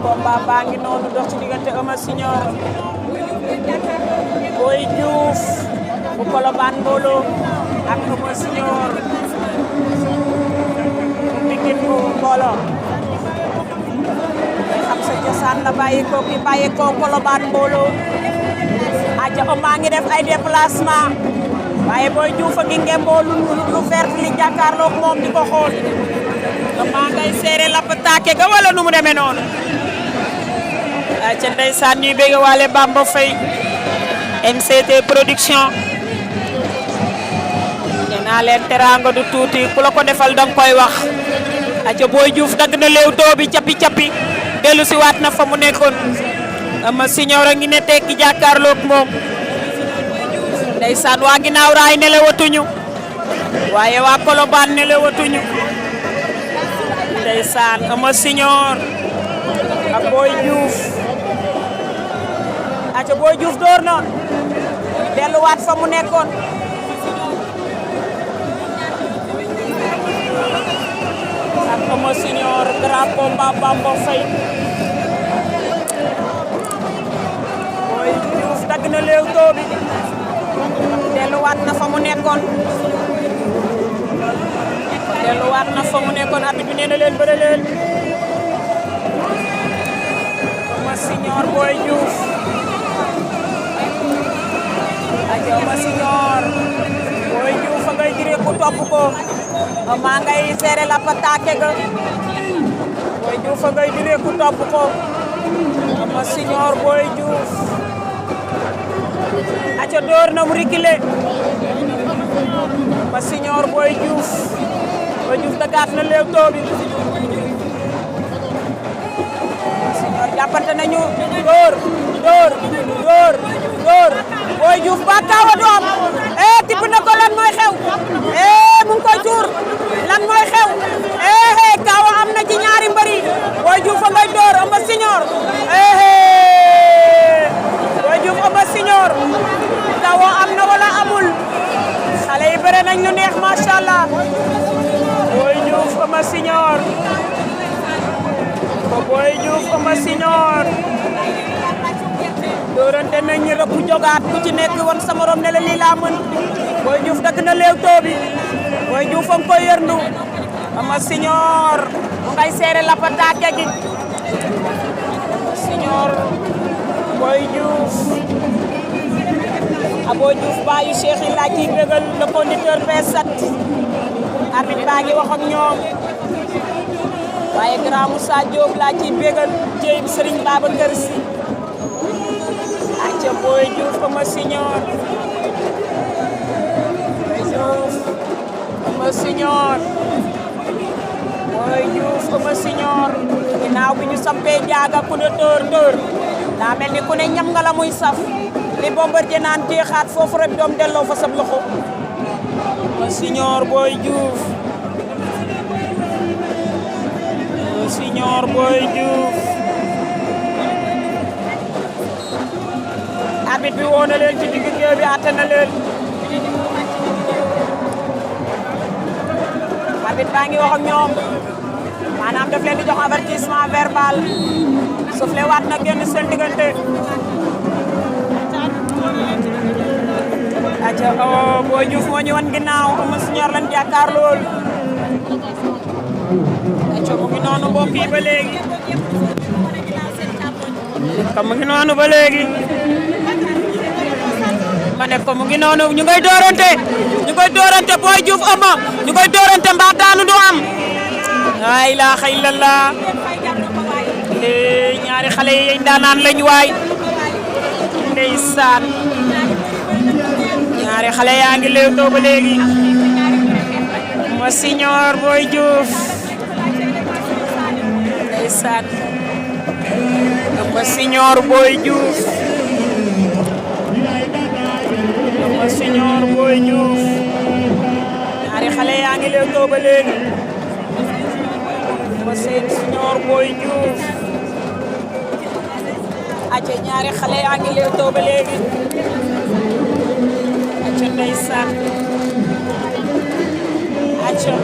combat baa ngi noonu dox ci diggante Eumeu Senior Boy Diouf bu Colobane Mbolo ak Eumeu Senior bu Pikine bu Mbolo xam sa cosaan la bàyyi ko Colobane Mbolo aja maa ngi def ay déplacement waaye Boy Diouf a ngi ngemboo lu vert li jàkkaarloog moom di ko xool maa ngay seere lapp taake ga wala nu mu demee noonu ca ndeysaan ñuy bëgg waale Bamba Faye MCT production nee naa leen teraanga du tuuti ku la ko defal danga koy wax aca Boy Diouf dagg na Leewtoo bi cappi dellu si waat na fa mu nekkoon Eumeu Senior a ngi ne tekki jàkkaarloog moom ndeysaan waa ginnaaw raay ne lewatuñu waaye waa Colobane ne lewatuñu ndeysaan Eumeu Senior ak Boy Diouf aca Boy Diouf door na delluwaat fa mu nekkoon ak Eumeu Senior grand combat Bamba Faye Boy Diouf dagg na Leewtoo bi delluwaat na fa mu nekkoon arbitre bi nee na leen bëre leen Eumeu Senior Boy Diouf aja Eumeu Senior Boy Diouf a ngay jire ku topp ko maa ngay seere la pataake ga Boy Diouf a ngay jire ku topp ko Eumeu Senior Boy Diouf aca door na mu rikile Eumeu Senior Boy Diouf dagaat na Leewtoo bi Eumeu Senior jàppante nañu door Boy Diouf ba kaawa du am tibb na ko lan mooy xew mu ngi koy tuur lan mooy xew kaawa am na ci ñaari mbëri Boy Diouf a ngay door Eumeu Senior Boy Diouf Eumeu Senior kaawa am na wala amul xale yi bëre nañ lu neex macha allah Boy Diouf Eumeu Senior Boy Diouf Eumeu Senior doorante nañ ñi rek ku jogaat ku ci nekk woon sa morom ne la lii laa mën Boy Diouf dagg na Leewtoo bi Boy Diouf a ngi koy yërndu Eumeu Senior mu ngay seere la pataake gi Eumeu Senior Boy Diouf a Boy Diouf baayu Cheikh yi laa ciy bégal le conducteur P7 arbitre baa ngi wax ak ñoom waaye grand Moussa Diop laa ciy bégal jéy bi Serigne Babacar Sy aca Boy Diouf Eumeu Senior Boy Diouf Eumeu Senior Boy Diouf Eumeu Senior ginnaaw bi ñu sampee jaaga ku ne dóor daa mel ni ku ne ñam nga la muy saf li Bombardier naan jeexaat foofu rek doom delloo fa sab loxo Eumeu Senior Boy Diouf Eumeu Senior Boy Diouf arbitre bi woo na leen ci digg géew bi àtte na leen arbitre baa ngi wax ak ñoom maanaam daf leen di jox avertissement verbal soufflé waat na génn seen diggante aca Boy Diouf moo ñu wan ginnaaw Eumeu Senior lan jàkkaar lool aca mu ngi noonu mbokk yi ba léegi mu ngi noonu ba léegi ma ne ko mu ngi noonu ñu ngay doorante Boy Diouf Eumeu ñu ngay doorante mbaa daanu du am la ilaha illallah ñaari xale yi ndaanaan lañ waay ndeysaan ñaari xale yaa ngi Leewtoo ba léegi Eumeu Senior Boy Diouf ndeysaan Eumeu Senior Boy Diouf Eumeu Senior Boy Diouf ñaari xale yaa ngi Leewtoo ba léegi Eumeu Senior Boy Diouf aca ñaari xale yaa ngi Leewtoo ba léegi aca ndeysaan acca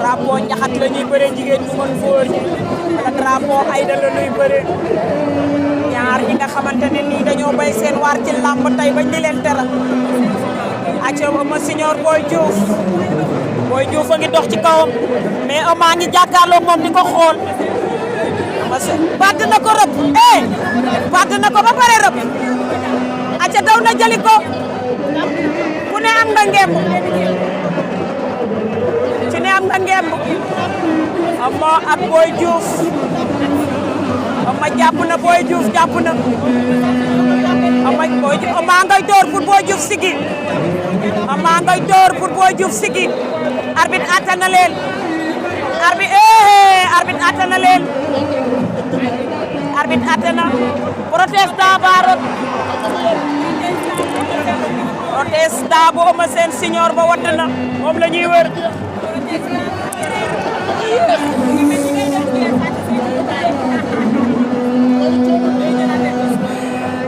drapeau ñaxat la ñuy bëre jigéen ñu mën góor ñi wala drapeau Aïda la ñuy bëre ñaar ñi nga xamante ne nii dañoo bay seen waar ci làmb tey bañ di leen teral acca Eumeu Senior Boy Diouf a ngi dox ci kawam mais Eumeu ngi jàkkaarloo moom di ko xool batt na ko rëbb batt na ko ba pare rëbb acca daw na jëli ko ku ne am nga ngemb ci ne am nga ngemb Eumeu ak Boy Diouf Eumeu jàpp na Boy Diouf jàpp na Eumeu ngay door pour Boy Diouf sigi Eumeu ngay door pour Boy Diouf sigi arbitre atte na leen arbitre atte na leen arbitre atte na protestant ba rot protestant bu Eumeu Sène Senior ba wadd na moom la ñuy wër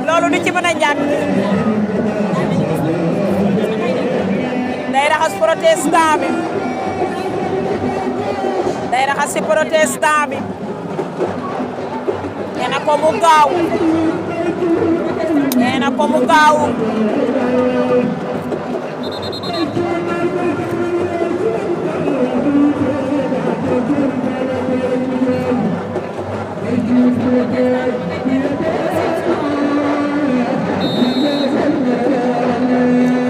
loolu du ci mën a ñàkk day raxas protestant bi day raxas si protestant bi nee na ko mu gaaw nee na ko mu gaaw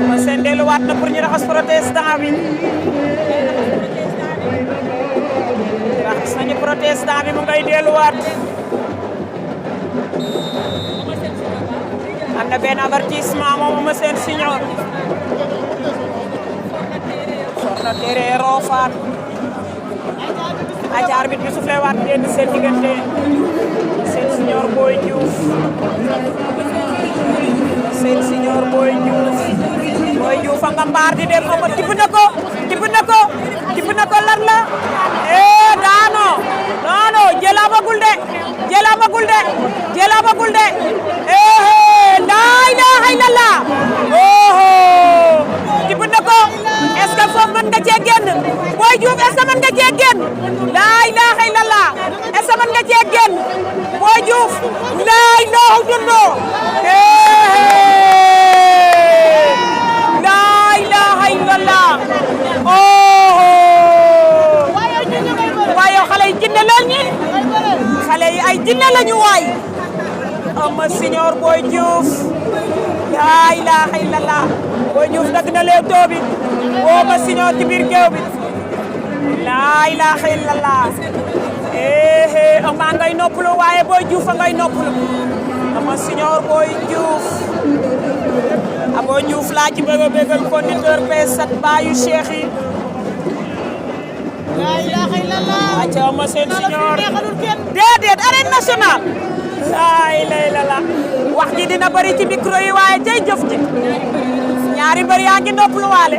ma seen delluwaat na pour ñu raxas protestant bi raxas nañu protestant bi mu ngay delluwaat am na benn avertissement moom Eumeu Sène Senior soxna tere roofaan aca arbitre bi soufflé waat génn seen diggante Sène Senior Boy Diouf Sène Senior Boy Diouf a nga mbaar di dem Eumeu tibb na ko lan la daano non jëlaabagul de laa ilaaha illallah tibb na ko est-ce que foofu mën nga cee génn Boy Diouf est-ce que mën nga cee génn laa ilaaha illallah est-ce que mën nga cee génn Boy Diouf laa ilaaha illallah laa ilaaha illallah waaye xale yi jinne lañu xale yi ay jinne lañu waay Eumeu Senior Boy Diouf laa ilaaha illallah Boy Diouf dagg na leen too bi Eumeu Senior ci biir géew bi laa ilaaha illallah Eumeu ngay noppalu waaye Boy Diouf a ngay noppalu Eumeu Senior Boy Diouf Boy Diouf laa ci bëgg a bëggal conducteur P7 baayu Cheikh yi laa ilaaha illallah acca Eumeu Sène Senior déedéet arène nationale laa ilaaha illallah wax ji dina bëri ci micro yi waaye tey jëf ji ñaari mbër yaa ngi noppalu waale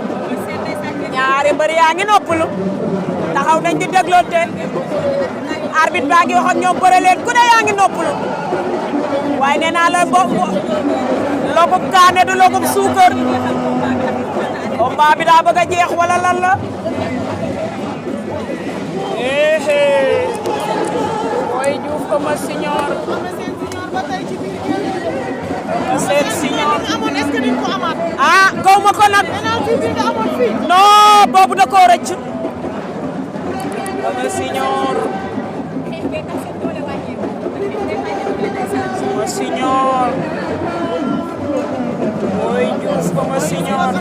taxaw nañ di dégloonte arbitre baa ngi wax ak ñoom bëre leen ku ne yaa ngi noppalu waaye nee naa la logub kaane du logub suukar combat bi daa bëgg a jeex wala lan la Boy Diouf Eumeu Senior Sène Senior gaw ma ko nag non boobu da koo rëcc Eumeu Senior Boy Diouf Eumeu Senior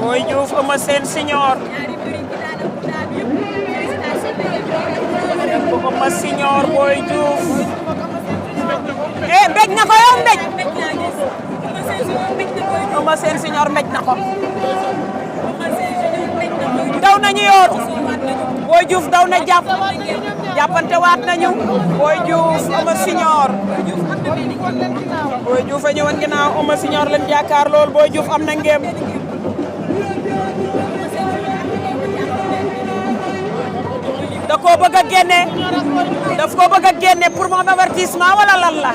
Boy Diouf Eumeu Sène Senior Eumeu Senior Boy Diouf mbéj na ko yow mbéj Eumeu Sène Senior mbéj na ko daw nañu yoor Boy Diouf daw na jàppante waat nañu Boy Diouf Eumeu Senior Boy Diouf a ñëwoon ginnaaw Eumeu Senior leen jàkkaar lool Boy Diouf am na ngem da koo bëgg a génne daf ko bëgg a génne pour moom avertissement wala lan la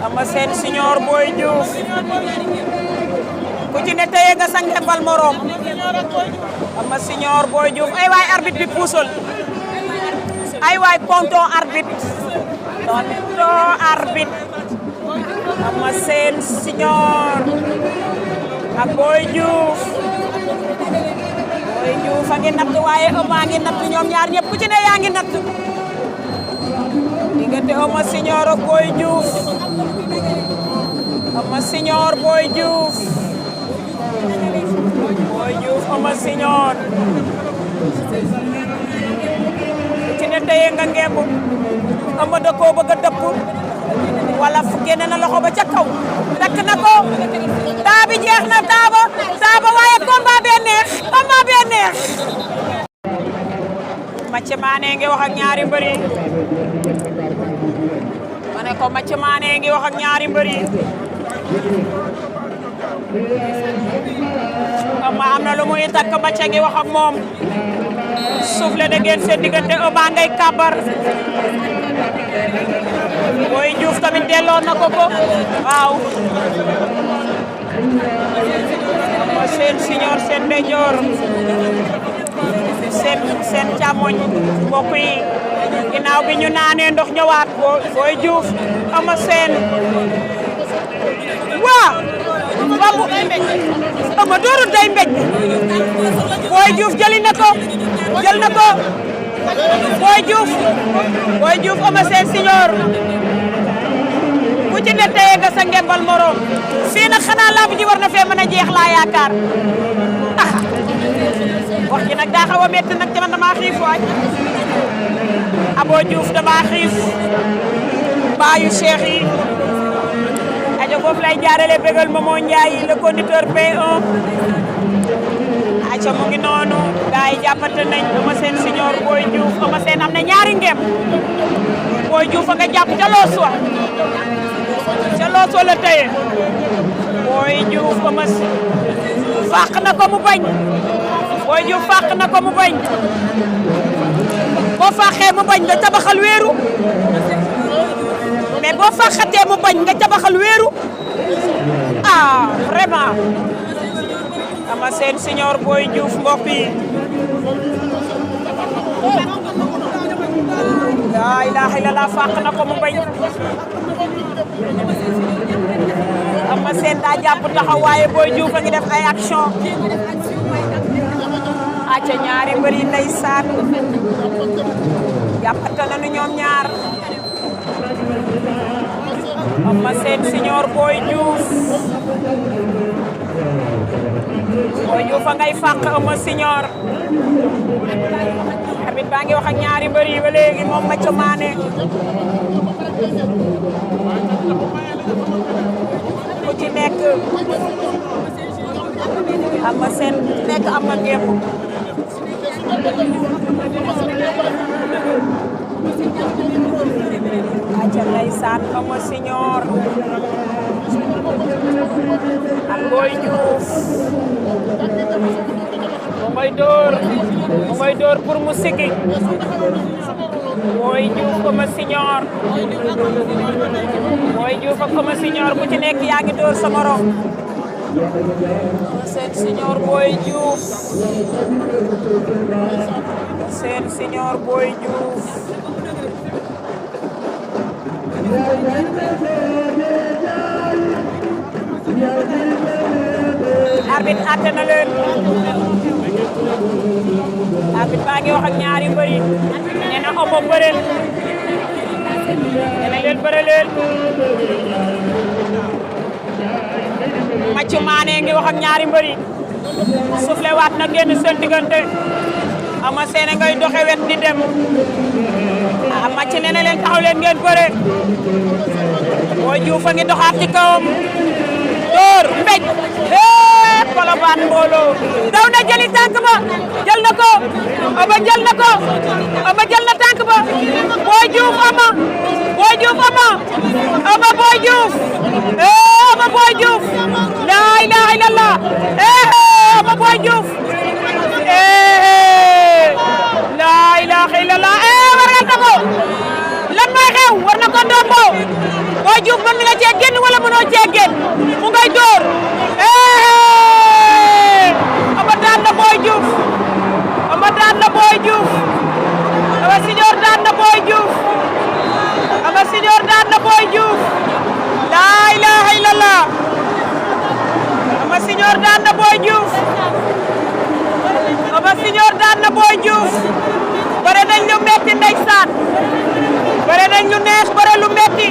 Eumeu Sène Senior Boy Diouf ku ci ne teye nga sa ngembal morom Ama Senior Boy Diouf ay waay arbitre bi puusal ay waay tonton arbitre Ama Senior ak Boy Diouf a ngi natt waaye Ama ngi natt ñoom ñaar ñëpp ku ci ne yaa ngi natt diggante Ama Senior ak Boy Diouf Ama Senior Boy Diouf Ama Senior ku ci ne teye nga ngemb Ama da koo bëgg a dëpp wala génne na loxo ba ca kaw takk na ko taa bi jeex na taaba waaye combat bee neex Mathieu Mané ngi wax ak ñaari mbër yi ma ne ko Mathieu Mané ngi wax ak ñaari mbër yi Ama am na lu muy takk Mathieu ngi wax ak moom soufflé da ngeen seen diggante Ama ngay kàbbar Boy Diouf tamit delloo na ko waaw Ama Senior seen ndeyjoor seen càmmoñ mbokk yi ginnaaw bi ñu naanee ndox ñëwaat Boy Diouf Ama Sène waa babu Ama dooru day mbéj Boy Diouf jël na ko Boy Diouf Ama Senior ku ci ne teye nga sa ngembal morom fii nag xanaa lamb ji war na fee mën a jeex laa yaakaar wax ji nag daa xaw a métti nag man damaa xiif waay Abo Diouf damaa xiif baayu Cheikh yi ajo foofu lay jaarale bégal Momo Ndiaye le conducteur P1 aca mu ngi noonu gars yi jàppante nañ Ama Senior Boy Diouf Ama Sène am na ñaari ngem Boy Diouf a nga jàpp ca loos wa la teye Boy Diouf Ama fàq na ko mu bañ Boy Diouf fàq na ko mu bañ boo fàqee mu bañ nga tabaxal wéeru mais boo fàqatee mu bañ nga tabaxal wéeru vraiment Ama Senior Boy Diouf mbokk yi laa ilaaha illallaah fàq na ko mu bañ Ama Sène daa jàpp taxaw waaye Boy Diouf a ngi def ay action aca ñaari mbër yi ndeysaan jàppante nañu ñoom ñaar Ama Senior Boy Diouf a ngay fàq Ama Senior arbitre baa ngi wax ak ñaari mbër yi ba léegi moom Mathieu Mané ku ci nekk Ama Sène ku ci nekk am na gémm aca ndeysaan Ama Senior ak Boy Diouf mu ngay door pour mu sigi Boy Diouf Ama Senior ak Ama Senior ku ci nekk yaa ngi door sa morom Ama Senior Boy Diouf Senior Boy Diouf arbitre àtte na leen arbitre baa ngi wax ak ñaari mbër yi nee na Ama bëreel nee na leen bëre leen Mathieu Mané ngi wax ak ñaari mbër yi soufflé waat na génn seen diggante Ama Sène ngay doxe wet di dem Mathieu nee na leen taxaw leen ngeen bëre Boy Diouf a ngi doxaat ci kawam door mbéj Colobane mbooloo daw na jëli tànk ba jël na ko Ama jël na ko Ama jël na tànk ba Boy Diouf Ama Boy Diouf Ama Ama Boy Diouf Ama Boy Diouf la ilaha illallah Ama Boy Diouf la ilaha illallah war na ko lan mooy xew war na ko ndombo Boy Diouf mën na la cee génn wala mënoo cee génn mu ngay door Signor daan na Boy Diouf la ilaha illallah Eumeu Signor daan na Boy Diouf Eumeu Signor daan na Boy Diouf bëre nañ lu metti ndeysaan bëre nañ lu neex bëre lu metti